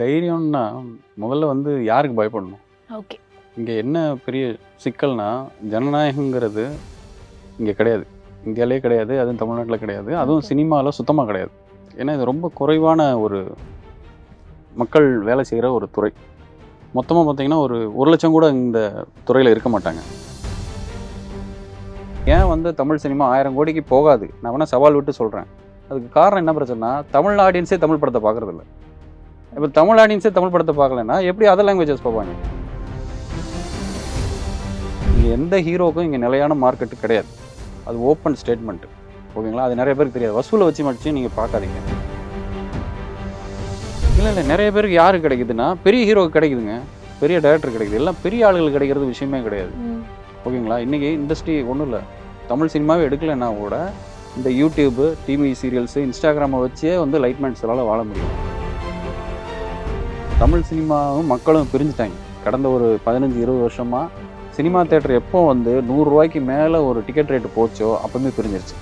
தைரியம்னா முதல்ல வந்து யாருக்கு பயப்படணும்? ஓகே. இங்க என்ன பெரிய சிக்கல்னா, ஜனநாயகங்கிறது இங்க கிடையாது. இந்தியாலயே கிடையாது. அதுவும் தமிழ்நாட்டுல கிடையாது. அதுவும் ஓகே. சினிமால சுத்தமா கிடையாது. ஏன்னா, இது ரொம்ப குறைவான ஒரு மக்கள் வேலை செய்ற ஒரு துறை. மொத்தமா பார்த்தீங்கன்னா, ஒரு 1,00,000 கூட இந்த துறையில இருக்க மாட்டாங்க. ஏன் வந்து தமிழ் சினிமா 1000 கோடிக்கு போகாது? நான் வேணா சவால் விட்டு சொல்றேன். அதுக்கு காரணம் என்ன பிரச்சனைனா, தமிழ் ஆடியன்ஸே தமிழ் படத்த பார்க்கறதில்ல. இப்ப தமிழ் ஆடியன்ஸே தமிழ் படத்த பார்க்கலன்னா, எப்படி அதர் லாங்குவேஜஸ் பார்ப்பாங்க? இங்க எந்த ஹீரோவுக்கும் இங்க நிலையான மார்க்கெட் கிடையாது. அது ஓப்பன் ஸ்டேட்மெண்ட். ஓகேங்களா? அது நெறைய பேருக்கு தெரியாது. வசூல வச்சு மட்டும் நீங்க பார்க்காதீங்க. இல்ல நெறைய பேருக்கு யாருக்கு கிடைக்குதுன்னா, பெரிய ஹீரோவுக்கு கிடைக்குதுங்க. பெரிய டைரக்டர் கிடைக்குது. எல்லாம் பெரிய ஆளுகளுக்கு கிடைக்கிறது விஷயமே கிடையாது. ம். ஓகேங்களா? இன்னைக்கு இண்டஸ்ட்ரி ஒண்ணும் இல்ல. தமிழ் சினிமாவே எடுக்கலன்னா கூட, இந்த YouTube, டிவி சீரியல்ஸ், Instagramம வச்சே வந்து லைட்மேன்ஸ்லால வாழ முடியும். தமிழ் சினிமாவும் மக்களும் பிரிஞ்சுட்டாங்க. கடந்த ஒரு 15, 20 வருஷமா சினிமா தியேட்டர் எப்போ வந்து ரூ. 100க்கு மேல ஒரு டிக்கெட் ரேட் போச்சோ, அப்பவுமே பிரிஞ்சிருச்சு.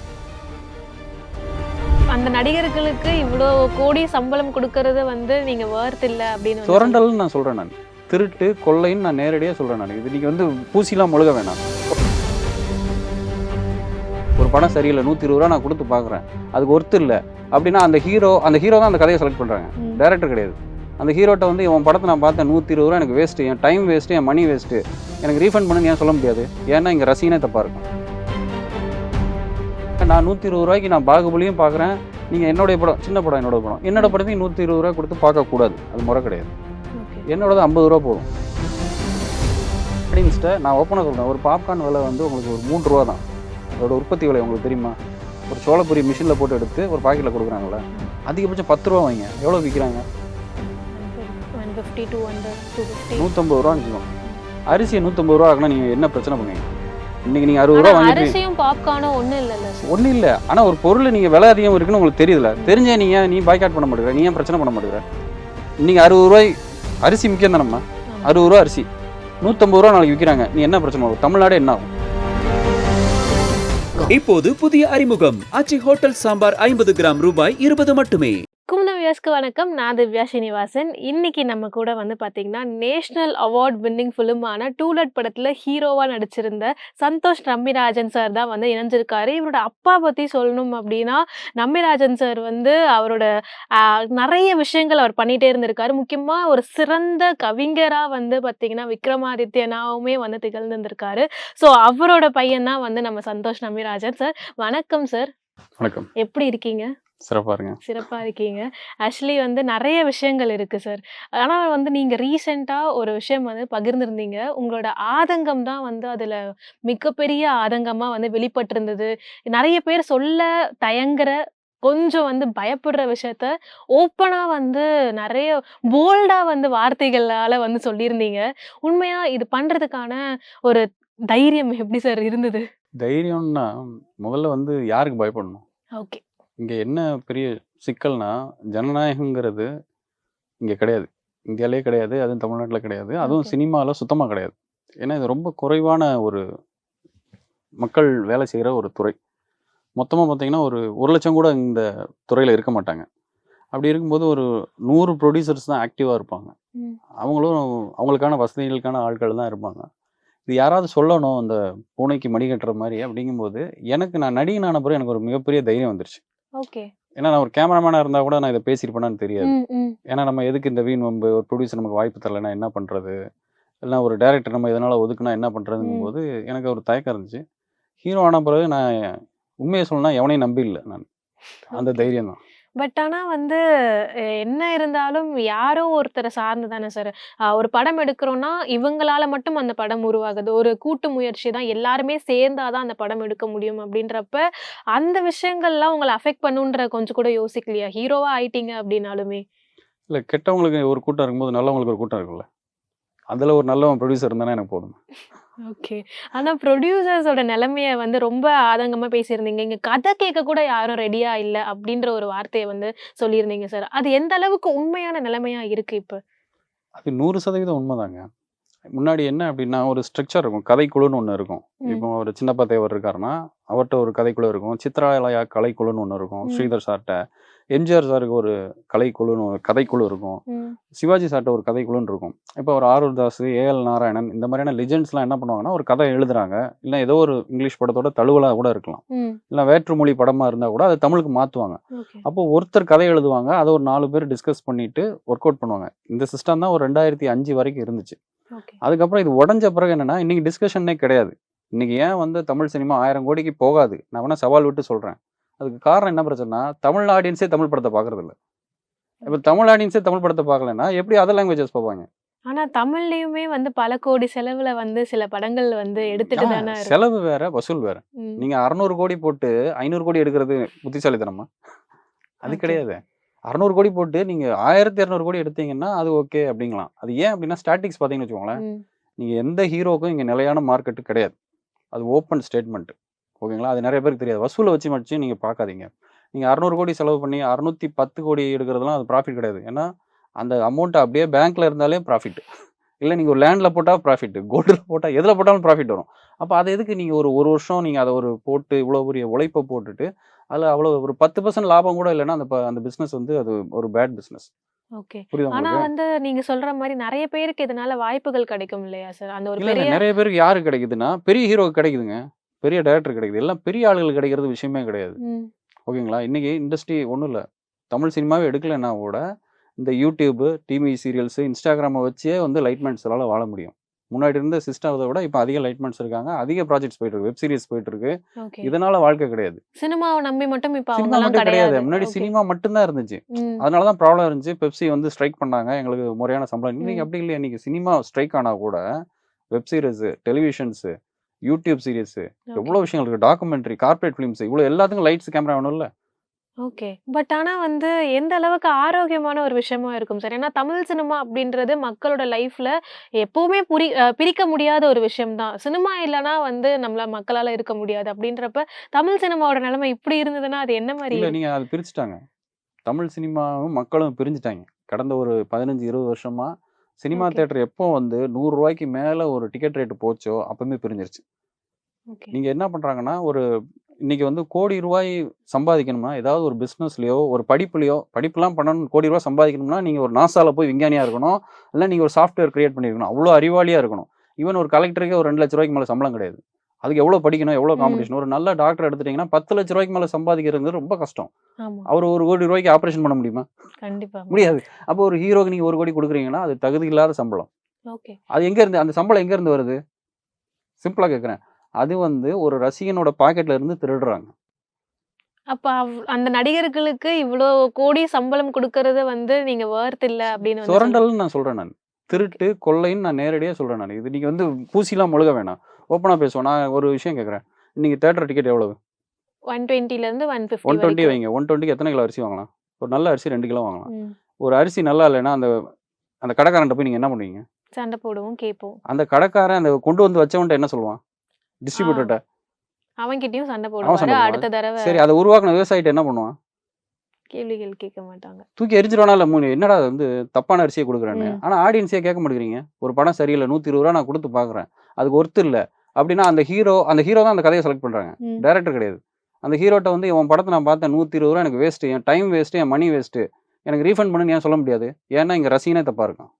அந்த நடிகர்களுக்கு இவ்ளோ கோடி சம்பளம் குடுக்கறது வந்து நீங்க வொர்த் இல்ல அப்படின்னு வந்து சுரண்டல்னு நான் சொல்றேன் நானு. திருட்டு, கொள்ளைன்னு நான் நேரடியா சொல்றேன் நானு. இது நீங்க வந்து பூசிலாம் மொழுக வேணாம். ஒரு படம் சரியில்ல, ரூ. 120 நான் குடுத்து பார்க்குறேன். அதுக்கு ஒர்த் இல்ல. அப்படின்னா அந்த ஹீரோ தான் அந்த கதைய செலக்ட் பண்றாங்க. ம். டைரக்டர் கிடையாது. அந்த ஹீரோட்ட வந்து உன் படத்த நான் பார்த்தேன் ரூ. 120 எனக்கு வேஸ்ட்டு. என் டைம் வேஸ்ட்டு, என் மணி வேஸ்ட்டு. எனக்கு ரீஃபண்ட் பண்ணுன்னு ஏன் சொல்ல முடியாது? ஏன்னா இங்க ரசீனே தப்பா இருக்கும். நான் ரூ. 120க்கு நான் பாகுபலியும் பார்க்குறேன். நீங்க என்னுடைய படம், சின்ன படம் என்னோட படம். என்னோட படத்தையும் ரூ. 120 குடுத்து பார்க்கக்கூடாது. அது முறை கிடையாது. ஓகே. என்னோடது ரூ. 50 போதும். ஆடியன்ஸ்ட்ட நான் ஓப்பனா சொல்றேன். ஒரு பாப்கார்ன் விலை வந்து உங்களுக்கு ஒரு ரூ. 3 தான். அதோட உற்பத்தி விலை உங்களுக்கு தெரியுமா? ஒரு சோளப்பொரி மிஷினில் போட்டு எடுத்து ஒரு பாக்கெட்டில் கொடுக்குறாங்கல்ல, அதிகபட்சம் ரூ. 10 வைங்க. எவ்வளோ விற்கிறாங்க? 150, 200, 250. ரூ. 150 வச்சுக்கோங்க. அரிசியை ரூ. 150 ஆகுனா நீங்கள் என்ன பிரச்சனை பண்ணுவீங்க? இன்னைக்கு நீங்கள் ரூ. 60 ஆனா வாங்கிட்டு அரிசியும் பாப்கார்னும் ஒண்ணும் இல்லல்ல சார். ஒன்றும் இல்லை. ஆனால் ஒரு பொருள் நீங்கள் விலை அதிகம் இருக்குன்னு உங்களுக்கு தெரியுதுல. தெரிஞ்சே நீ பாய்காட் பண்ண மாட்டேங்கிற, நீ ஏன் பிரச்சனை பண்ண மாட்டேங்கிற? நீங்கள் ரூ. 60 அரிசி முக்கியம் தானம்மா. ரூ. 60 அரிசி ரூ. 150 நாளைக்கு விற்கிறாங்க. நீ என்ன பிரச்சனை ஆகும்? தமிழ்நாடு என்ன ஆகும்? இப்போது புதிய அறிமுகம் ஆச்சி ஹோட்டல் சாம்பார் 50 கிராம் ரூபாய் 20 மட்டுமே. குமுதம் வியூவர்ஸ்க்கு வணக்கம். நான் திவ்யா ஸ்ரீனிவாசன். இன்னைக்கு நம்ம கூட வந்து பார்த்தீங்கன்னா, நேஷனல் அவார்ட் வின்னிங் ஃபிலிமான டூலெட் படத்துல ஹீரோவா நடிச்சிருந்த சந்தோஷ் நம்பிராஜன் சார் தான் வந்து இணைஞ்சிருக்காரு. இவரோட அப்பா பத்தி சொல்லணும் அப்படின்னா, நம்பிராஜன் சார் வந்து அவரோட நெறைய விஷயங்கள் அவர் பண்ணிட்டே இருந்திருக்காரு. முக்கியமா ஒரு சிறந்த கவிஞரா வந்து பார்த்தீங்கன்னா, விக்ரமாதித்யனாவுமே வந்து திகழ்ந்திருந்திருக்காரு. ஸோ அவரோட பையன் தான் வந்து நம்ம சந்தோஷ் நம்பிராஜன் சார். வணக்கம் சார். வணக்கம். எப்படி இருக்கீங்க? சிறப்பாக இருங்க. சிறப்பா இருக்கீங்க. ஆக்சுவலி வந்து நெறைய விஷயங்கள் இருக்கு சார். ஆனா வந்து நீங்க ரீசென்ட்டா ஒரு விஷயம் வந்து பகிர்ந்திருந்தீங்க. உங்களோட ஆதங்கம் தான் வந்து அதுல மிகப்பெரிய ஆதங்கமா வந்து வெளிப்பட்டிருந்தது. நெறைய பேர் சொல்ல தயங்குற, கொஞ்சம் வந்து பயப்படுற விஷயத்த ஓப்பனா வந்து நெறைய போல்டா வந்து வார்த்தைகளால வந்து சொல்லியிருந்தீங்க. உண்மையா இது பண்றதுக்கான ஒரு தைரியம் எப்படி சார் இருந்தது? தைரியம்னா முதல்ல வந்து யாருக்கு பயப்படணும்? ஓகே. இங்க என்ன பெரிய சிக்கல்னா, ஜனநாயகங்கிறது இங்க கிடையாது. இந்தியாலயே கிடையாது. அதுவும் தமிழ்நாட்டுல கிடையாது. அதுவும் ஓகே. சினிமால சுத்தமா கிடையாது. ஏன்னா, இது ரொம்ப குறைவான ஒரு மக்கள் வேலை செய்ற ஒரு துறை. மொத்தமா பார்த்தீங்கன்னா, ஒரு 1,00,000 கூட இந்த துறையில இருக்க மாட்டாங்க. அப்படி இருக்கும்போது ஒரு 100 புரொடியூசர்ஸ் தான் ஆக்டிவா இருப்பாங்க. ம். அவங்களும் அவங்களுக்கான வசதிகளுக்கான ஆட்கள் தான் இருப்பாங்க. இது யாராவது சொல்லணும், இந்த பூனைக்கு மணி கட்டுற மாரி அப்படிங்கும்போது, நான் நடிகன் ஆன பிறகு எனக்கு ஒரு மிகப்பெரிய தைரியம் வந்துருச்சு. ஓகே. ஏன்னா, நான் ஒரு கேமராமேனா இருந்தா கூட நான் இத பேசியிருப்பேனான்னு தெரியாது. ம், ம். ஏன்னா, நம்ம எதுக்கு இந்த வீண் வம்பு, ஒரு ப்ரொடியூசர் நமக்கு வாய்ப்பு தரலைன்னா என்ன பண்றது? இல்லன்னா ஒரு டைரக்டர் நம்ம இதனால ஒதுக்குனா என்ன ம். பண்றதுங்கும்போது, எனக்கு ஒரு தயக்கம் இருந்துச்சு. ஹீரோ ஆன பிறகு நான் உண்மைய சொல்லணும்னா எவனையும் நம்பி இல்ல நான். அந்த ஓகே. தைரியம் தான். பட் ஆனா வந்து என்ன இருந்தாலும் யாரோ ஒருத்தர சார்ந்து தானே சார். ஒரு படம் எடுக்கிறோம்னா, இவங்களால மட்டும் அந்த படம் உருவாகுது. ஒரு கூட்டு முயற்சி தான். எல்லாருமே சேர்ந்தா தான் அந்த படம் எடுக்க முடியும் அப்படின்றப்ப, அந்த விஷயங்கள்லாம் உங்கள அஃபெக்ட் பண்ணுன்ற கொஞ்சம் கூட யோசிக்கலையா? ஹீரோவா ஆயிட்டீங்க அப்படின்னாலுமே. இல்ல கெட்டவங்களுக்கு ஒரு கூட்டம் இருக்கும்போது, நல்லவங்களுக்கு ஒரு கூட்டம் இருக்குல்ல. அதுல ஒரு நல்லவன் ப்ரொடியூசர் இருந்தானே எனக்கு போதும். ஓகே. ஆனா புரொடியூசர்ஸோட நிலைமைய வந்து ரொம்ப ஆதங்கமா பேசியிருந்தீங்க. இங்க கதை கேட்க கூட யாரும் ரெடியா இல்ல அப்படின்ற ஒரு வார்த்தைய வந்து சொல்லியிருந்தீங்க சார். அது எந்த அளவுக்கு உண்மையான நிலைமையா இருக்கு இப்ப? அது 100% உண்மதாங்க. முன்னாடி என்ன அப்டின்னா, ஒரு ஸ்ட்ரக்சர் இருக்கும். கதைக்குழுன்னு ஒண்ணு இருக்கும். ம். இப்போ ஒரு சின்னப்பா தேவர் இருக்காருன்னா, அவர்ட்ட ஒரு கதைக்குழு இருக்கும். சித்ராலயா கலைக்குழுன்னு ஒண்ணு இருக்கும். ம். ஸ்ரீதர் சார்ட்ட. எம்ஜிஆர் சாருக்கு ஒரு கலைக்குழுன்னு ஒரு கதைக்குழு இருக்கும். ம். சிவாஜி சார்ட்ட ஒரு கதைக்குழுன்னு இருக்கும். இப்போ ஒரு ஆரூர் தாஸ், ஏஎல் நாராயணன் இந்த மாதிரியான லெஜெண்ட்ஸ்லாம் என்ன பண்ணுவாங்கன்னா, ஒரு கதை எழுதுறாங்க. இல்ல ஏதோ ஒரு இங்கிலீஷ் படத்தோட தழுவலா கூட இருக்கலாம். ம். இல்ல வேற்று மொழி படமா இருந்தா கூட அத தமிழுக்கு மாத்துவாங்க. ஓகே. அப்போ ஒருத்தர் கதை எழுதுவாங்க. அத ஒரு 4 பேர் டிஸ்கஸ் பண்ணிட்டு ஒர்க் அவுட் பண்ணுவாங்க. இந்த சிஸ்டம் தான் ஒரு 2005 வரைக்கும் இருந்துச்சு. ஓகே. அதுக்கப்புறம் இது உடைஞ்ச பிறகு என்னன்னா, இன்னைக்கு டிஸ்கஷனே கிடையாது. இன்னைக்கு ஏன் வந்து தமிழ் சினிமா 1000 கோடிக்கு போகாது? நான் வேணா சவால் விட்டு சொல்றேன். அதுக்கு காரணம் என்ன பிரச்சனைனா, தமிழ் ஆடியன்ஸே தமிழ் படத்த பார்க்கறதில்ல. இப்ப ஓகே. தமிழ் ஆடியன்ஸே தமிழ் படத்த பார்க்கலன்னா, எப்படி அதர் லாங்குவேஜஸ் பார்ப்பாங்க? ஆனா தமிழ்லயுமே வந்து பல கோடி செலவுல வந்து சில படங்கள் வந்து எடுத்துட்டு தானே இருக்கு. செலவு வேற, வசூல் வேற. ம். நீங்க 600 கோடி போட்டு 500 கோடி எடுக்கிறது புத்திசாலித்தனமா? அது ஓகே. கிடையாது. 600 கோடி போட்டு நீங்க 1200 கோடி எடுத்தீங்கன்னா, அது ஓகே அப்படிங்கலாம். அது ஏன் அப்படின்னா, ஸ்டாட்டிக்ஸ் பார்த்தீங்கன்னு வச்சுக்கோங்களேன், ம். நீங்க எந்த ஹீரோக்கும் இங்க நிலையான மார்க்கெட் கிடையாது. அது ஓப்பன் ஸ்டேட்மெண்ட். ஓகேங்களா? அது நெறைய பேருக்கு தெரியாது. வசூல வச்சு மட்டும் நீங்க பார்க்காதீங்க. நீங்க 600 கோடி செலவு பண்ணி 610 கோடி எடுக்கிறதெல்லாம் அது ப்ராஃபிட் கிடையாது. ஏன்னா, அந்த அமௌண்ட் அப்படியே பேங்க்ல இருந்தாலே ப்ராஃபிட். இல்ல நீங்க ஒரு லேண்ட்ல போட்டா ப்ராஃபிட். கோல்டுல போட்டா எதுல போட்டாலும் ப்ராஃபிட் வரும். அப்ப அது எதுக்கு நீங்க ஒரு 1 வருஷம் நீங்க அத ஒரு போட்டு இவ்வளோ பெரிய உழைப்ப போட்டுட்டு, அதுல அவ்வளோ ஒரு 10% லாபம் கூட இல்லன்னா, அந்த பிசினஸ் வந்து அது ஒரு பேட் பிசினஸ். ஓகே. புரியுதா ஆனா உங்களுக்கு? வந்து நீங்க சொல்ற மாரி நெறைய பேருக்கு இதனால வாய்ப்புகள் கிடைக்கும் இல்லையா சார்? அந்த ஒரு இல்லங்க பெரிய நெறைய பேருக்கு யாருக்கு கிடைக்குதுன்னா, பெரிய ஹீரோக்கு கிடைக்குதுங்க. பெரிய டைரக்டர் கிடைக்குது. எல்லாம் பெரிய ஆளுகளுக்கு கிடைக்கிறது விஷயமே கிடையாது. ம். ஓகேங்களா? இன்னைக்கு இண்டஸ்ட்ரி ஒண்ணும் இல்ல. தமிழ் சினிமாவே எடுக்கலன்னா கூட, இந்த YouTube, டிவி சீரியல்ஸ், Instagramம வச்சே வந்து லைட்மேன்ஸ்லால வாழ முடியும். முன்னாடி இருந்த சிஸ்டத்த விட இப்ப அதிக லைட்மேன்ஸ் இருக்காங்க. அதிக ப்ராஜெக்ட்ஸ் போயிட்டு இருக்கு. வெப் சீரிஸ் போயிட்டு இருக்கு. ஓகே. இதனால வாழ்க்கை கிடையாது. சினிமாவ நம்பி மட்டும் இப்ப சினிமா அவங்கலாம் மட்டும் கிடையாது. கிடையாது. முன்னாடி ஓகே. சினிமா மட்டும் தான் இருந்துச்சு. ம். அதனால தான் ப்ராப்ளம் இருந்துச்சு. பெப்சி வந்து ஸ்ட்ரைக் பண்ணாங்க. எங்களுக்கு முறையான சம்பளம். இன்னைக்கு ம். அப்படி இல்லையே. இன்னைக்கு சினிமா ஸ்ட்ரைக் ஆனா கூட, web series, televisions, YouTube series okay. எவ்வளோ விஷயங்கள் இருக்கு. டாக்குமெண்ட்ரி, கார்ப்பரேட் ஃபிலிம்ஸ் இவ்வளோ எல்லாத்துக்கும் லைட்ஸ், கேமரா வேணும்ல. ஓகே. பட் ஆனா வந்து எந்த அளவுக்கு ஆரோக்கியமான ஒரு விஷயமா இருக்கும் சார்? ஏன்னா தமிழ் சினிமா அப்படின்றது மக்களோட லைஃப்ல எப்பவுமே பிரிக்க முடியாத ஒரு விஷயம் தான். சினிமா இல்லன்னா வந்து மக்களால இருக்க முடியாது. அப்படின்றப்ப தமிழ் சினிமாவோட நிலைமை இப்படி இருந்ததுன்னா, அது என்ன மாரி இல்ல இருக்கும்? நீங்க அத பிரிச்சுட்டாங்க. தமிழ் சினிமாவும் மக்களும் பிரிஞ்சுட்டாங்க. கடந்த ஒரு 15, 20 வருஷமா சினிமா ஓகே. தியேட்டர் எப்போ வந்து ரூ. 100க்கு மேல ஒரு டிக்கெட் ரேட் போச்சோ, அப்பவுமே பிரிஞ்சிருச்சு. ஓகே. நீங்க என்ன பண்றாங்கன்னா, இன்னைக்கு வந்து கோடி ரூபாய் சம்பாதிக்கணும்னா, ஏதாவது ஒரு பிசினஸ்லயோ, ஒரு படிப்புலயோ, படிப்புலாம் பண்ணணும் கோடி ரூபாய் சம்பாதிக்கணும்னா, நீங்க ஒரு நாசால போய் விஞ்ஞானியா இருக்கணும். இல்ல நீங்க ஒரு சாஃப்ட்வேர் கிரியேட் பண்ணியிருக்கணும். அவ்ளோ அறிவாளியா இருக்கணும். ஈவன் ஒரு கலெக்டருக்கே ஒரு ரூ. 2,00,000 மேல சம்பளம் கிடையாது. அதுக்கு எவ்வளோ படிக்கணும், எவ்வளோ ம். காம்படிஷன். ஒரு நல்ல டாக்டர் எடுத்துட்டீங்கன்னா, ரூ. 10,00,000 மேல சம்பாதிக்கிறது ரொம்ப கஷ்டம். ஆமா. அவரு ரூ. 1,00,00,000 ஆப்பரேஷன் பண்ண முடியுமா? கண்டிப்பா முடியாது. முடியாது. அப்போ ஒரு ஹீரோக்கு நீங்க 1,00,00,000 குடுக்குறீங்கன்னா, அது தகுதி இல்லாத சம்பளம். ஓகே. அது எங்க இருந்து அந்த சம்பளம் எங்க இருந்து வருது? சிம்பிளா கேட்கிறேன். அது வந்து ஒரு ரசிகனோட பாக்கெட்ல இருந்து திருடுறாங்க. அப்ப அந்த நடிகர்களுக்கு இவ்ளோ கோடி சம்பளம் குடுக்கறது வந்து நீங்க வொர்த் இல்ல அப்படின்னு வந்து சொல்றீங்க. சுரண்டல்ன்னு நான் சொல்றேன் நானு. திருட்டு, கொள்ளைன்னு நான் நேரடியா சொல்றேன் நானு. இது நீங்க வந்து பூசிலாம் மொழுக வேணாம். ஓப்பனா பேசுவோம். நான் ஒரு விஷயம் கேட்கிறேன். இன்னைக்கு தியேட்டர் டிக்கெட் எவ்வளவு? 120ல 150 120 வரைக்கும். வைங்க. 120க்கு எத்தன கிலோ அரிசி வாங்கலாம்? ஒரு நல்ல அரிசி 2 கிலோ வாங்கலாம். ம். ஒரு அரிசி நல்லா இல்லைன்னா, அந்த அந்த கடைக்காரன்ட்ட போய் நீங்க என்ன பண்ணுவீங்க? சண்டை போடுவோம், கேட்போம். அந்த கடைக்காரன் அந்த கொண்டு வந்து வச்சவன்ட்ட என்ன சொல்லுவான்? ஆ. டிஸ்ட்ரிபியூட்டர்ட்ட. அவன்கிட்டயும் சண்டை அவன் போடுவாரு. சண்டை போடுவான். அடுத்த தடவ சரி அத உருவாக்குன விவசாயிட்ட என்ன பண்ணுவான்? கேள்விகள் கேட்க மாட்டாங்க. தூக்கி எறிஞ்சிருவானா இல்ல என்னடா இது வந்து தப்பான அரிசிய குடுக்குறேன்னு. ம். ஆனா ஆடியன்ஸே கேட்க மாட்டேங்கிறீங்க. ஒரு படம் சரியில்ல ரூ. 120 நான் குடுத்து பார்க்குறேன். அதுக்கு ஒர்த் இல்ல. அப்டின்னா அந்த ஹீரோ தான் அந்த கதைய செலக்ட் பண்றாங்க. ம். டைரக்டர் கிடையாது. அந்த ஹீரோட்ட வந்து உன் படத்த நான் பார்த்தேன் ரூ. 120 எனக்கு வேஸ்ட். என் டைம் வேஸ்ட், என் மணி வேஸ்ட். எனக்கு ரீஃபண்ட் பண்ணுன்னு ஏன் சொல்ல முடியாது? ஏன்னா இங்க ரசிகனே தப்பா இருக்கான்.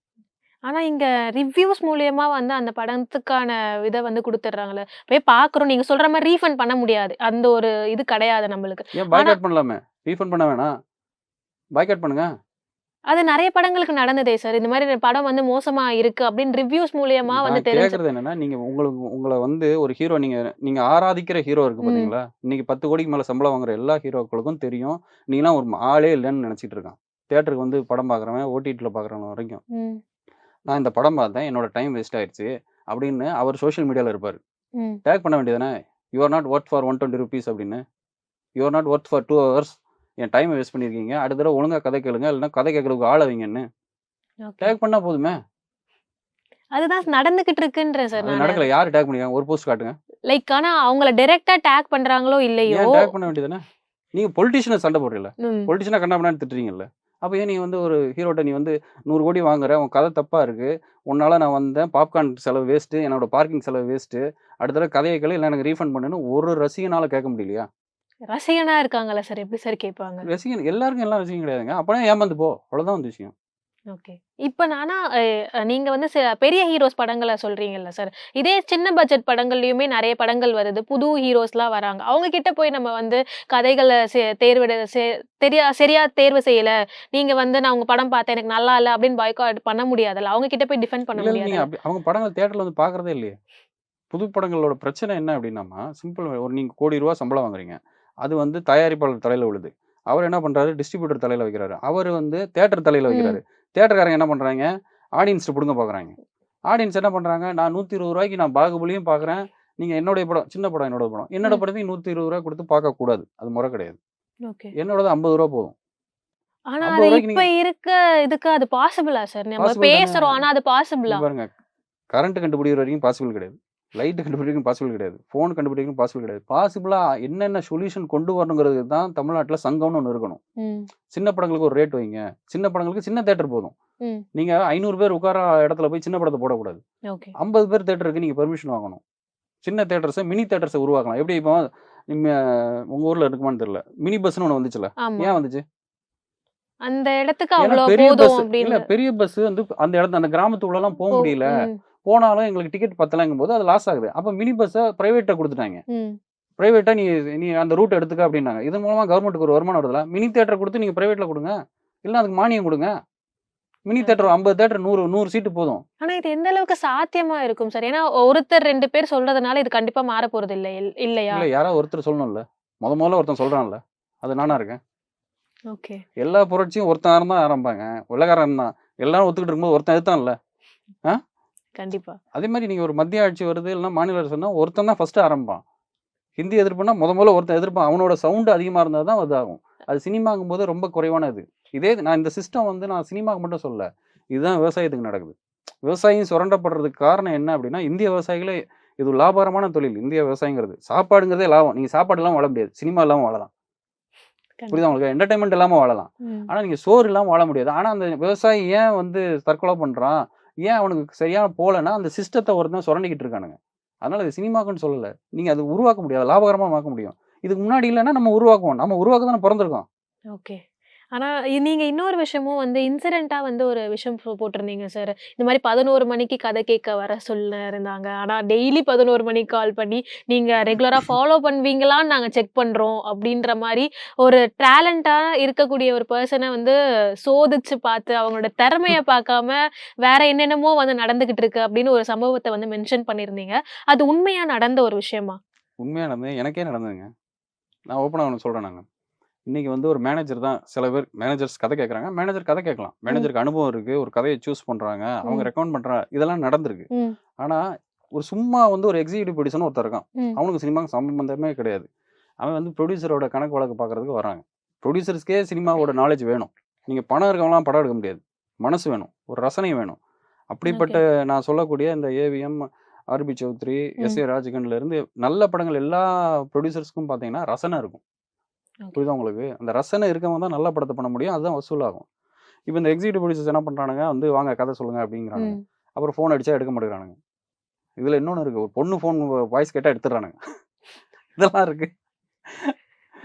ஆனா இங்க ரிவ்யூஸ் மூலியமா வந்து அந்த படத்துக்கான இத வந்து குடுத்துடுறாங்கல்ல. போய் பார்க்குறோம். நீங்க சொல்ற மாரி ரீஃபண்ட் பண்ண முடியாது. அந்த ஒரு இது கிடையாது நம்மளுக்கு. ஏன் ஆனா பாய்காட் பண்ணலாமே? ரீஃபண்ட் பண்ண வேணாம். பாய்காட் பண்ணுங்க. அது நெறைய படங்களுக்கு நடந்ததே சார். இந்த மாரி படம் வந்து மோசமா இருக்கு அப்படின்னு ரிவ்யூஸ் மூலியமா வந்து நான் தெரிஞ்சு கேட்கறது என்னன்னா, நீங்க உங்கள வந்து ஒரு ஹீரோ நீங்க நீங்க ஆராதிக்கிற ஹீரோ இருக்கு ம். பார்த்தீங்களா? இன்னைக்கு 10 கோடிக்கு மேல சம்பளம் வாங்குற எல்லா ஹீரோக்களுக்கும் தெரியும். நீங்கலாம் ஒரு ஆளே இல்லன்னு நெனச்சிட்டு இருக்கான். தியேட்டருக்கு வந்து படம் பார்க்குறவன், ஓடிடில பார்க்குறவன் வரைக்கும். ம். நான் இந்த படம் பார்த்தேன். என்னோட டைம் வேஸ்ட் ஆயிருச்சு. அப்படின்னு அவர் சோசியல் மீடியால இருப்பாரு. ம். டேக் பண்ண வேண்டியது தானே? You are not worth for ₹120 அப்படின்னு. You are not worth for 2 hours. என் டைம வேஸ்ட் பண்ணியிருக்கீங்க. அடுத்த தடவ ஒழுங்கா கதை கேளுங்க. இல்லன்னா கதை கேட்கறதுக்கு ஆள வைங்கன்னு. ஓகே. டேக் பண்ணா போதுமே. அதுதான் நடந்துகிட்டு இருக்குன்றேன் சார் அது நானு. நடக்கல. யாரு டேக் பண்ணிருக்காங்க? ஒரு போஸ்ட் காட்டுங்க. லைக் ஆனா அவங்கள டைரக்ட்டா டேக் பண்றாங்களோ இல்லையோ ஏன் டேக் பண்ண வேண்டியது தானே? நீங்க பொலிட்டிஷியன சண்ட போடுறீங்கல்ல. ம். பொலிட்டிஷியனா கண்ணாபின்னான்னு திட்டுறீங்கல்ல. அப்ப ஏன் நீ வந்து ஒரு ஹீரோட்ட நீ வந்து 100 கோடி வாங்குற, உன் கதை தப்பா இருக்கு. உன்னால நான் வந்தேன். பாப்கார்ன் செலவு வேஸ்ட்டு. என்னோட பார்க்கிங் செலவு வேஸ்ட்டு. அடுத்த தடவ கதைய கேளு. இல்ல எனக்கு ரீஃபண்ட் பண்ணுன்னு ஒரு ரசிகனால கேட்க முடியலையா? ரசிகனா இருக்காங்கல்ல சார், எப்படி சார் கேட்பாங்க? ரசிகன் எல்லாருக்கும் எல்லாம் ரசிகன் கிடையாதுங்க. அப்பனா ஏமாந்து போ. அவ்வளோதான் வந்து விஷயம். ஓகே. இப்ப நானா நீங்க வந்து பெரிய ஹீரோஸ் படங்கள சொல்றீங்கல்ல சார். இதே சின்ன பட்ஜெட் படங்கள்லயுமே நெறைய படங்கள் வருது. புது ஹீரோஸ்லாம் வராங்க. அவங்க கிட்ட போய் நம்ம வந்து கதைகள தேர்விட சரியா தேர்வு செய்யல. நீங்க வந்து நான் உங்க படம் பார்த்தேன். எனக்கு நல்லா இல்ல அப்படின்னு பாய்காட் பண்ண முடியாதுல்ல. அவங்க கிட்ட போய் டிஃபெண்ட் பண்ண இல்ல, இல்ல. நீங்க முடியாதுல்ல. அப்படி அவங்க படங்கள் தியேட்டர்ல வந்து பார்க்குறதே இல்லையே. புது படங்களோட பிரச்சனை என்ன அப்படின்னாமா, சிம்பிள் ஒரு நீங்க ₹1,00,00,000 சம்பளம் வாங்குறீங்க. அது வந்து தயாரிப்பாளர் தலையில விழுது. அவர் என்ன பண்றாரு, டிஸ்ட்ரிபியூட்டர் தலையில வைக்கிறாரு. அவரு வந்து தியேட்டர் தலையில வைக்கிறாரு. ம். தியேட்டர்காரங்க என்ன பண்றாய்ங்க, ஆடியன்ஸ்ட்ட புடுங்க பார்க்குறாய்ங்க. ஆடியன்ஸ் என்ன பண்றாங்க, நான் ₹120க்கு நான் பாகுபலியும் பார்க்குறேன். நீங்க என்னுடைய படம், சின்ன படம் என்னோட படம். என்னோட ம். படத்தையும் ₹120 குடுத்து பார்க்கக்கூடாது. அது முறை கிடையாது. ஓகே. என்னோடது ₹50 போதும். ஆனா அது ₹50க்கு இப்ப நீங்க இருக்க இதுக்கு அது பாசிபிளா சார்? நம்ம பாசிபிள் தானே. பேசுறோம். ஆனா அது இங்க பாசிபிளா? பாருங்க. கரண்ட் கண்டுபிடிக்கிற வரைக்கும் பாசிபிள் கிடையாது. லைட் கண்டுபிடிக்கவும் பாசிபிள் கிடையாது. ஃபோன் கண்டுபிடிக்கவும் பாசிபிள் கிடையாது. பாசிபிளா என்னென்ன சொல்யூஷன் கொண்டு வரணுங்கிறது தான் தமிழ்நாட்டுல சங்கம்னு ஒண்ணு இருக்கணும். ம். சின்ன படங்களுக்கு ஒரு ரேட் வைங்க. சின்ன படங்களுக்கு சின்ன தியேட்டர் போதும். ம். நீங்க 500 பேர் உட்கார இடத்துல போய் சின்ன படத்த போடக்கூடாது. ஓகே. 50 பேர் தியேட்டருக்கு நீங்க பெர்மிஷன் வாங்கணும். சின்ன தியேட்டர்ஸ மினி தியேட்டர்ஸ உருவாக்கலாம். எப்படி இப்போ நிம்ம உங்க ஊர்ல இருக்குமான்னு தெரியல. மினி பஸ்ன்னு ஒண்ணு வந்துச்சுல்ல. ஆமா. ஏன் வந்துச்சு? அந்த இடத்துக்கு ஏன்னா அவ்ளோ பெரிய போதும் பஸ் இல்ல அப்படின்னு. பெரிய பஸ் வந்து அந்த இடத்த அந்த கிராமத்துக்குள்ளலாம் முடியல. ம். போனாலும் எங்களுக்கு டிக்கெட் பத்தலங்கும்போது அது லாஸ் ஆகுது. அப்ப மினி பஸ்ஸ பிரைவேட்ட்ட குடுத்துட்டாய்ங்க. ம். பிரைவேட்டா நீ நீ அந்த ரூட் எடுத்துக்க அப்டின்னாங்க. இதன் மூலமா கவர்மெண்ட்க்கு ஒரு வருமானம் வருதுல்ல. மினி தியேட்டர் குடுத்து நீங்க பிரைவேட்ல குடுங்க. இல்ல அதுக்கு மானியம் குடுங்க. Mini okay. தியேட்டர் 50 தியேட்டர் 100 சீட்டு போதும். ஆனா இது எந்த அளவுக்கு சாத்தியமா இருக்கும் சார்? ஏன்னா ஒருத்தர் 2 பேர் சொல்றதுனால இது கண்டிப்பா மாறப்போறது இல்ல இல்லையா? இல்ல யாராவது ஒருத்தர் சொல்லணும்ல. மொதல்ல ஒருத்தன் சொல்றான்ல. அது நானா இருக்கேன். ஓகே. எல்லா புரட்சியும் ஒருத்தன் இருந்தா ஆரம்பிப்பாங்க. வெள்ளைக்காரன் தான். எல்லாரும் ஒத்துக்கிட்டு இருக்கும்போது ஒருத்தன் எதிர்த்தான்ல. ஆ? கண்டிப்பா. அதே மாரி நீங்க ஒரு மத்திய ஆட்சி வருது இல்லன்னா மாநில அரசுன்னா ஒருத்தன் தான் ஃபர்ஸ்ட் ஆரம்பிப்பான். ஹிந்தி எதிர்ப்புன்னா மொதல்ல ஒருத்தன் எதிர்ப்பான். அவனோட சவுண்ட் அதிகமா இருந்தா தான் அது ஆகும். அது சினிமாங்கும்போது ரொம்ப குறைவானது. இதே நான் இந்த சிஸ்டம் வந்து நான் சினிமாக்கு மட்டும் சொல்லல. இதுதான் விவசாயத்துக்கு நடக்குது. விவசாயம் சுரண்டப்படுறதுக்கு காரணம் என்ன அப்டின்னா, இந்திய விவசாயிகளே இது ஒரு லாபகரமான தொழில். இந்திய விவசாயங்கிறது. சாப்பாடுங்கிறதே லாபம். நீங்க சாப்பாடு இல்லாம வாழ முடியாது. சினிமா இல்லாம வாழலாம். புரியுதா கண்டிப்பா. உங்களுக்கு? என்டர்டெயின்மென்ட் இல்லாம வாழலாம். ம். ஆனா நீங்க சோறு இல்லாம வாழ முடியாது. ஆனா அந்த விவசாயி ஏன் வந்து தற்கொலை பண்றான்? ஏன் அவனுக்கு சரியா போலன்னா, அந்த சிஸ்டத்த ஒருத்தன் சுரண்டிக்கிட்டு இருக்கானுங்க. அதனால இது சினிமாக்குன்னு சொல்லல. நீங்க அத உருவாக்க முடியாது. லாபகரமா ஆக்க முடியும். இதுக்கு முன்னாடி இல்லன்னா நம்ம உருவாக்குவோம். நம்ம உருவாக்க தானே பொறந்திருக்கோம். ஓகே. ஆனா நீங்க இன்னொரு விஷயமும் வந்து இன்சிடென்ட்டா வந்து ஒரு விஷயம் போட்டிருந்தீங்க சார். இந்த மாரி 11 மணிக்கு கதை கேட்க வர இருந்தாங்க. ஆனா டெய்லி 11 மணிக்கு கால் பண்ணி, நீங்க ரெகுலரா ஃபாலோ பண்ணுவீங்களான்னு நாங்க செக் பண்றோம். அப்படின்ற மாரி ஒரு டேலண்டா இருக்கக்கூடிய ஒரு பெர்சன வந்து சோதிச்சு பார்த்து, அவங்களோட திறமைய பார்க்காம வேற என்னென்னமோ வந்து நடந்துகிட்டு இருக்கு அப்படின்னு ஒரு சம்பவத்த வந்து மென்ஷன் பண்ணியிருந்தீங்க. அது உண்மையா நடந்த ஒரு விஷயமா? உண்மையா நடந்தது. எனக்கே நடந்ததுங்க. நான் ஓப்பனா ஒண்ணு சொல்றேன் நானு. இன்னைக்கு வந்து ஒரு மேனேஜர் தான் சில பேர் மேனேஜர்ஸ் கதை கேட்கறாங்க. மேனேஜர் கதை கேட்கலாம். ம். மேனேஜருக்கு அனுபவம் இருக்கு. ஒரு கதைய சூஸ் பண்றாங்க. அவங்க ம். ரெக்கமெண்ட் பண்றாங்க. இதெல்லாம் நடந்திருக்கு. ம். ஆனா, ஒரு சும்மா வந்து ஒரு எக்ஸிக்யூட்டிவ் ப்ரொடியூசர்ன்னு ஒருத்தன் இருக்கான். ம். அவனுக்கு சினிமாவுக்கு சம்மந்தமே கிடையாது. அவன் வந்து ப்ரொடியூசரோட கணக்கு வழக்கு பார்க்கறதுக்கு வராங்க. ப்ரொடியூசர்ஸ்க்கே சினிமாவோட நாலேட்ஜ் வேணும். நீங்க பணம் இருக்கவன்லாம் படம் எடுக்க முடியாது. மனசு வேணும். ஒரு ரசனை வேணும். அப்படிப்பட்ட ஓகே. நான் சொல்லக்கூடிய இந்த ஏவிஎம், ஆர்பி சௌத்ரி, ம். எஸ்.ஏ. ராஜகன்ல இருந்து நல்ல படங்கள் எல்லா ப்ரொடியூசர்ஸ்க்கும் பார்த்தீங்கன்னா, ரசனை இருக்கும். ஓகே. புரியுதா உங்களுக்கு? அந்த ரசனை இருக்கவன் தான் நல்ல படத்த பண்ண முடியும். அதுதான் வசூலாகும். இப்ப இந்த எக்ஸிக்யூட்டிவ் ப்ரொடியூசர்ஸ் என்ன பண்றானுங்க, வந்து வாங்க கதை சொல்லுங்க அப்படிங்கிறானுங்க. ம். அப்புறம் ஃபோன் அடிச்சா எடுக்க மாட்டேங்கிறானுங்க. இதுல இன்னொன்னு இருக்கு. ஒரு பொண்ணு ஃபோன் வாய்ஸ் கேட்டா எடுத்துடுறானுங்க. இதெல்லாம் இருக்கு.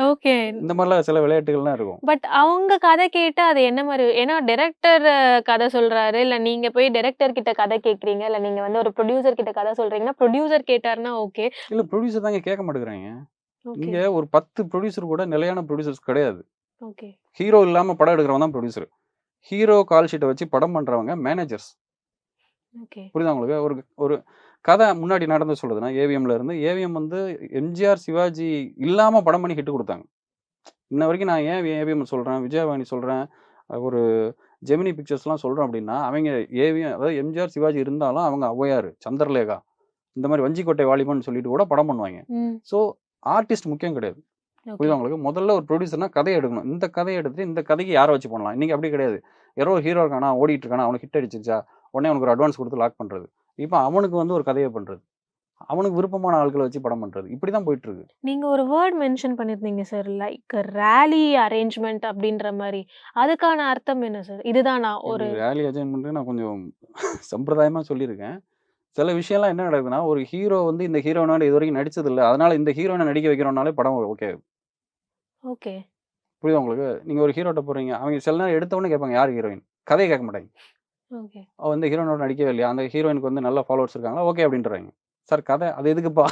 ஓகே. இந்த மாரிலாம் சில விளையாட்டுகள்லாம் இருக்கும். பட் அவங்க கதை கேட்டு அது என்ன மாரி ஏன்னா டைரக்டர் கதை சொல்றாரு, இல்ல நீங்க போய் டைரக்டர் கிட்ட கதை கேட்கிறீங்க, இல்ல நீங்க வந்து ஒரு புரொடியூசர் கிட்ட கதை சொல்றீங்கன்னா, புரொடியூசர் கேட்டாருன்னா ஓகே. இல்ல ப்ரொடியூசர் தாங்க கேட்க மாட்டேங்கிறாய்ங்க. ஓகே. இங்க ஒரு 10 ப்ரொடியூசர் கூட நிலையான ப்ரொடியூசர்ஸ் கிடையாது. ஓகே. ஹீரோ இல்லாம படம் எடுக்கிறவன் தான் ப்ரொடியூசர். ஹீரோ கால் ஷீட்ட வச்சு படம் பண்றவங்க மேனேஜர்ஸ். ஓகே. புரியுதா உங்களுக்கு? ஒரு ஒரு கதை முன்னாடி நடந்தது சொல்றதுன்னா, ஏவிஎம்ல இருந்து ஏவிஎம் வந்து எம்ஜிஆர், சிவாஜி இல்லாம படம் பண்ணி ஹிட் குடுத்தாங்க. இன்ன வரைக்கும் நான் ஏன் ஏவிஎம் சொல்றேன், விஜயவாணி சொல்றேன், ஒரு ஜெமினி பிக்சர்ஸ்லாம் சொல்றேன் அப்டின்னா, அவங்க ஏவிஎம் அதாவது எம்ஜிஆர், சிவாஜி இருந்தாலும் அவங்க ஔவையாரு, சந்திரலேகா இந்த மாரி வஞ்சிக்கோட்டை வாலிபன் சொல்லிட்டு கூட படம் பண்ணுவாய்ங்க. ம். ஸோ ஆர்டிஸ்ட் முக்கியம் கிடையாது. ஓகே. புரியுதா உங்களுக்கு? முதல்ல ஒரு ப்ரொடியூசர்னா கதைய எடுக்கணும். இந்த கதைய எடுத்துட்டு இந்த கதைக்கு யார வச்சு பண்ணலாம். இன்னைக்கு அப்படி கிடையாது. யாரோ ஒரு ஹீரோ இருக்கானா, ஓடிட்டு இருக்கானா, அவனுக்கு ஹிட் அடிச்சிருச்சா, உடனே அவனுக்கு ஒரு அட்வான்ஸ் குடுத்து லாக் பண்றது. இப்ப அவனுக்கு வந்து ஒரு கதைய பண்றது. அவனுக்கு விருப்பமான ஆட்கள வச்சு படம் பண்றது. இப்படி தான் போயிட்டு இருக்கு. நீங்க ஒரு வேர்ட் மென்ஷன் பண்ணியிருந்தீங்க சார். லைக் ராலி அரேஞ்ச்மென்ட் அப்படின்ற மாரி. அதுக்கான அர்த்தம் என்ன சார்? இதுதானா இது ஒரு ரேலி அஜைன்மென்ட் நான் கொஞ்சம் சம்பிரதாயமா சொல்லியிருக்கேன். சில விஷயம்லாம் என்ன நடக்குதுன்னா, ஒரு ஹீரோ வந்து இந்த ஹீரோயினோட இதுவரைக்கும் நடிச்சதில்ல. அதனால இந்த ஹீரோயின நடிக்க வைக்கிறோம்னாலே படம் ஓகே. ஓகே. புரியுதா உங்களுக்கு? நீங்க ஒரு ஹீரோட்ட போறீங்க. அவங்க சில நேரம் எடுத்த உடனே கேட்பாங்க, யார் ஹீரோயின்? கதைய கேட்க மாட்டாங்க. ஓகே. அவ வந்து ஹீரோயினோட நடிக்கவே இல்லையா? அந்த ஹீரோயினுக்கு வந்து நல்ல ஃபாலோவர்ஸ் இருக்காங்களா? ஓகே அப்படின்றாங்க. சார் கதை அது எதுக்குப்பா?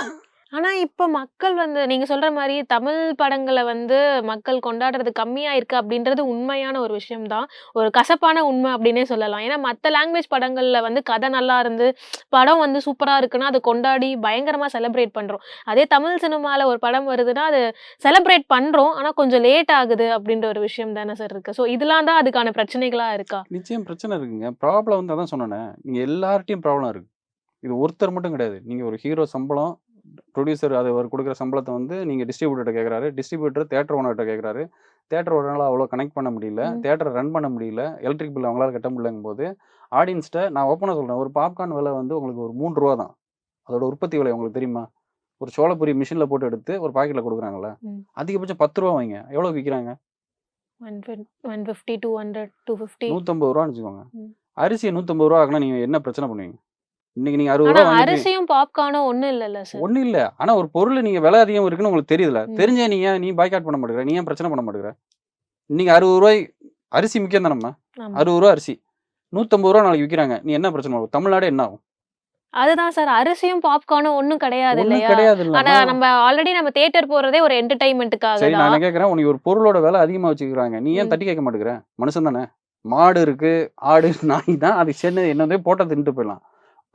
ஆனா, இப்ப மக்கள் வந்து நீங்க சொல்ற மாரி தமிழ் படங்கள வந்து மக்கள் கொண்டாடுறது கம்மியா இருக்கு அப்படின்றது உண்மையான ஒரு விஷயம் தான். ஒரு கசப்பான உண்மை அப்படின்னே சொல்லலாம். ஏன்னா, மத்த லாங்குவேஜ் படங்கள்ல வந்து கதை நல்லா இருந்து, படம் வந்து சூப்பரா இருக்குன்னா, அத கொண்டாடி பயங்கரமா செலிப்ரேட் பண்றோம். அதே தமிழ் சினிமால ஒரு படம் வருதுன்னா, அது செலிப்ரேட் பண்றோம். ஆனா, கொஞ்சம் லேட் ஆகுது அப்படின்ற ஒரு விஷயம் தானே சார் இருக்கு. ஸோ, இதெல்லாம் தான் அதுக்கான பிரச்சனைகளா இருக்கா? நிச்சயம் பிரச்சனை இருக்குங்க. ப்ராப்ளம் வந்து அதான் சொன்னேனே. நீங்க எல்லார்ட்டயும் ப்ராப்ளம் இருக்கு. இது ஒருத்தர் மட்டும் கிடையாது. நீங்க ஒரு ஹீரோ சம்பளம், புரொடியூசர் அது அவர் குடுக்குற சம்பளத்த வந்து நீங்க டிஸ்ட்ரிபியூட்டர்ட்ட கேட்குறாரு. டிஸ்ட்ரிபியூட்டர் தியேட்டர் ஓனர்ட்ட கேட்குறாரு. தியேட்டர் ஓனரால அவ்வளோ கனெக்ட் பண்ண முடியல. ம். தியேட்டர ரன் பண்ண முடியல. எலக்ட்ரிக் பில் அவங்களால கட்ட முடியலங்கும்போது, ஆடியன்ஸ்ட்ட நான் ஓப்பனா சொல்றேன். ஒரு பாப்கார்ன் விலை வந்து உங்களுக்கு ஒரு ரூ. 3 தான். அதோட உற்பத்தி விலை உங்களுக்கு தெரியுமா? ஒரு சோளப்பொரி மிஷின்ல போட்டு எடுத்து ஒரு பாக்கெட்ல குடுக்குறாங்கல்ல. ம். அதிகபட்சம் ரூ. 10 வைங்க. எவ்வளோக்கு விக்கிறாங்க? 150, 200, 250. ரூ. 150ன்னு வச்சுக்கோங்க. ம். அரிசிய ரூ. 150 ஆக்குனா நீங்க என்ன பிரச்சனை பண்ணுவீங்க? இன்னைக்கு நீங்க ரூ. ஆனா 60 வாங்கிட்டு அரிசியும், பாப்கார்னும் ஒண்ணும் இல்லல்ல சார். ஒண்ணும் இல்ல. ஆனா ஒரு பொருள் நீங்க விலை அதிகம் இருக்குன்னு உங்களுக்கு தெரியுதுல்ல. ம். தெரிஞ்சே நீ பாய்காட் பண்ண மாட்டேங்கிற? நீ ஏன் பிரச்சனை பண்ண மாட்டேங்கிற? இன்னைக்கு ரூ. 60 அரிசி முக்கியம் தானம்மா. ஆமா. ரூ. 60 அரிசி. ரூ. 150 நாளைக்கு விக்கிறாங்க. நீ என்ன பிரச்சனை பண்ணுவ? தமிழ்நாடே என்ன ஆகும்? அதுதான் சார். அரிசியும், பாப்கார்னும் ஒண்ணும் கிடையாது ஒண்ணும் இல்லையா? ஆனா கிடையாதுல்லம்மா. நம்ம தியேட்டர் போறதே ஒரு என்டர்டெயின்மென்ட்க்காக சரி நான் தான். என்ன கேட்கிறேன், உனக்கு ஒரு பொருளோட விலை அதிகமா வச்சுக்கிறாங்க. நீ ஏன் ம். தட்டி கேட்க மாட்டேங்கிற? மனுஷன் தானே. மாடு இருக்கு, ஆடு, நாய் தான். அது சின்ன என்னதோ போட்டா தின்னுட்டு போயிடலாம்.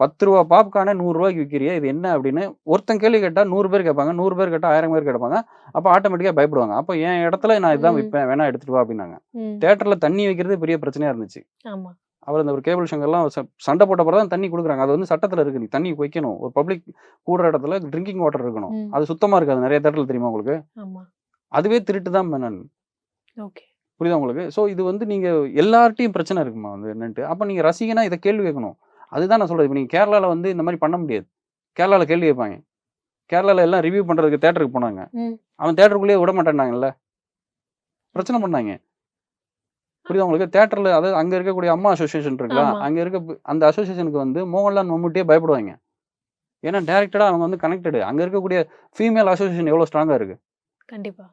ரூ. 10 பாப்கார்ன ரூ. 100க்கு விக்கிறியே! இது என்ன அப்படின்னு ஒருத்தன் கேள்வி கேட்டா 100 பேர் கேட்பாங்க. 100 பேர் கேட்டா 1000 பேர் கேட்பாங்க. அப்ப ஆட்டோமேட்டிக்கா பயப்படுவாங்க. அப்ப என் இடத்துல நான் இதான் ம். விப்பேன். வேணா எடுத்துட்டு வா அப்படின்னாங்க. ம். தியேட்டர்ல தண்ணி வைக்கிறதே பெரிய பிரச்சனையா இருந்துச்சு. ஆமா. அவர் அந்த ஒரு கேபிள் சங்கர்லாம் சண்டை போட்ட பிறகு தான் தண்ணி குடுக்குறாங்க. அது வந்து சட்டத்துல இருக்கு. நீ தண்ணி வைக்கணும். ஒரு பப்ளிக் கூடுற இடத்துல ட்ரிங்கிங் வாட்டர் இருக்கணும். ம். அது சுத்தமா இருக்காது. நெறைய தியேட்டர்ல தெரியுமா உங்களுக்கு? ஆமா. அதுவே திருட்டு தான் நான். ஓகே. புரியுதா உங்களுக்கு? ஸோ இது வந்து நீங்க எல்லார்ட்டயும் பிரச்சனை இருக்குமா வந்து என்னன்ட்டு. அப்ப நீங்க ரசிகனா இத கேள்வி கேட்கணும். அதுதான் நான் சொல்றது. இப்ப நீங்க கேரளால வந்து இந்த மாரி பண்ண முடியாது. கேரளால கேள்வி கேட்பாங்க. கேரளால எல்லாம் ரிவ்யூ பண்றதுக்கு தியேட்டருக்கு போனாங்க. ம். அவன் தியேட்டருக்குள்ளேயே விட மாட்டேன்னாங்கல்ல. பிரச்சனை பண்ணாங்க. புரியுதா உங்களுக்கு? தியேட்டர்ல அதாவது அங்க இருக்கக்கூடிய அம்மா அசோசியேஷன் இருக்குல்ல, ஆமா. அங்க இருக்க அந்த அசோசியேஷனுக்கு வந்து மோகன்லால், மம்முட்டியே பயப்படுவாங்க. ஏன்னா டைரக்டடா அவங்க வந்து கனெக்டடு. அங்க இருக்கக்கூடிய ஃபீமேல் அசோசியேஷன் எவ்வளோ ஸ்ட்ராங்கா இருக்கு. கண்டிப்பா.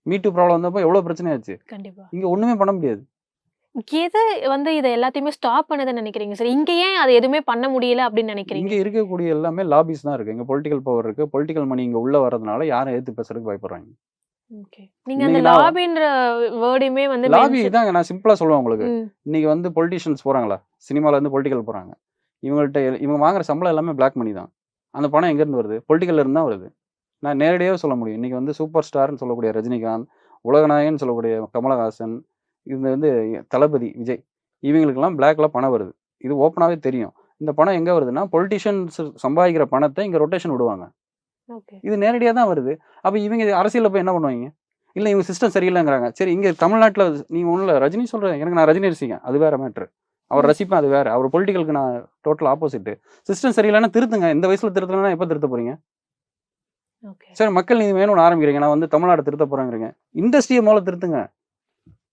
மீ டூ ப்ராப்ளம் வந்தப்போ எவ்வளோ பிரச்சனையாச்சு. கண்டிப்பா. இங்க ஒண்ணுமே பண்ண முடியாது. எது வந்து இத எல்லாத்தையுமே ஸ்டாப் பண்ணுதுன்னு நினைக்கிறீங்க சார்? இங்க ஏன் அது எதுவுமே பண்ண முடியல அப்படின்னு நினைக்கிறீங்க? இங்க இருக்கக்கூடிய எல்லாமே லாபீஸ் தான் இருக்கு. இங்க பொலிட்டிக்கல் பவர் இருக்கு. பொலிட்டிக்கல் மணி இங்க உள்ள வரதுனால யாரும் எதிர்த்து பேசுறதுக்கு பயப்படுறாங்க. ஓகே. நீங்க அந்த இன்னைக்கு நான் லாபின்ற வேர்டையுமே வந்து லாபி இதாங்க நான் சிம்பிளா சொல்லுவேன் உங்களுக்கு. ம். இன்னைக்கு வந்து பொலிட்டிஷியன்ஸ் போறாங்களா? சினிமால இருந்து பொலிட்டிக்கல் போறாங்க. இவங்க வாங்குற சம்பளம் எல்லாமே பிளாக் மணி தான். அந்த பணம் எங்கேருந்து வருது? பொலிட்டிக்கல்ல இருந்து தான் வருது. நான் நேரடியாவே சொல்ல முடியும். இன்னைக்கு வந்து சூப்பர் ஸ்டார்ன்னு சொல்லக்கூடிய ரஜினிகாந்த், உலகநாயகன்னு சொல்லக்கூடிய கமலஹாசன், இது வந்து தளபதி விஜய். இவங்களுக்கெல்லாம் பிளாக்ல பணம் வருது. இது ஓப்பனாவே தெரியும். இந்த பணம் எங்க வருதுன்னா, பொலிட்டிஷியன்ஸ் சம்பாதிக்கிற பணத்த இங்க ரொட்டேஷன் விடுவாங்க. ஓகே. இது நேரடியா தான் வருது. அப்ப இவங்க அரசியல்ல போய் என்ன பண்ணுவாய்ங்க? இல்ல இவங்க சிஸ்டம் சரியில்லங்கிறாங்க. சரி இங்க தமிழ்நாட்டுல நீங்க ஒண்ணும் இல்ல ரஜினி சொல்றேன். எனக்கு நான் ரஜினி ரசிகன். அது வேற மேட்டரு. அவர் ம். ரசிப்பேன் அது வேற. அவர் பொலிட்டிக்கலுக்கு நான் டோட்டல் ஆப்போசிட். சிஸ்டம் சரியில்லன்னா திருத்துங்க. இந்த வயசுல திருத்தலன்னா எப்ப திருத்த போறீங்க? ஓகே. சரி மக்கள் நீதி வேணும்னு ஆரம்பிக்கிறீங்க. நான் வந்து தமிழ்நாடு திருத்த போறேங்கிறீங்க. இண்டஸ்ட்ரிய முதல்ல திருத்துங்க.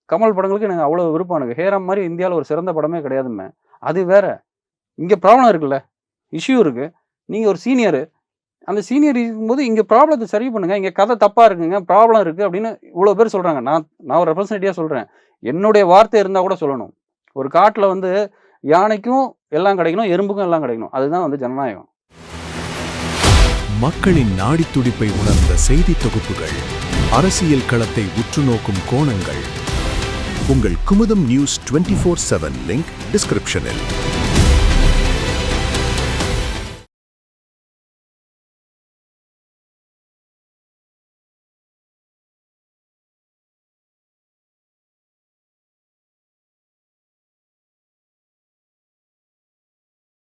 கமல் படங்களுக்கு எனக்கு அவ்வளவு விருப்பம் எனக்கு. ஹேராம் மாரி இந்தியால ஒரு சிறந்த படமே கிடையாதும்பேன். அது வேற. இங்க ப்ராப்ளம் இருக்குல்ல. இஷ்யூ இருக்கு. நீங்க ஒரு சீனியரு. அந்த சீனியர் இருக்கும்போது இங்க ப்ராப்ளத்த சரி பண்ணுங்க. இங்க கதை தப்பா இருக்குங்க. ப்ராப்ளம் இருக்கு அப்படின்னு இவ்வளோ பேர் சொல்றாங்க. நான் ஒரு ரெப்ரசன்டேட்டிவா சொல்றேன். என்னுடைய வார்த்தை இருந்தா கூட சொல்லணும். ஒரு காட்டுல வந்து யானைக்கும் எல்லாம் கிடைக்கணும், எறும்புக்கும் எல்லாம் கிடைக்கணும். அதுதான் வந்து ஜனநாயகம். மக்களின் நாடித் துடிப்பை உணர்ந்த செய்தி தொகுப்புகள், அரசியல் களத்தை உற்றுநோக்கும் கோணங்கள். உங்கள் குமுதம் நியூஸ் 24/7 லிங்க் டிஸ்கிரிப்ஷனில்.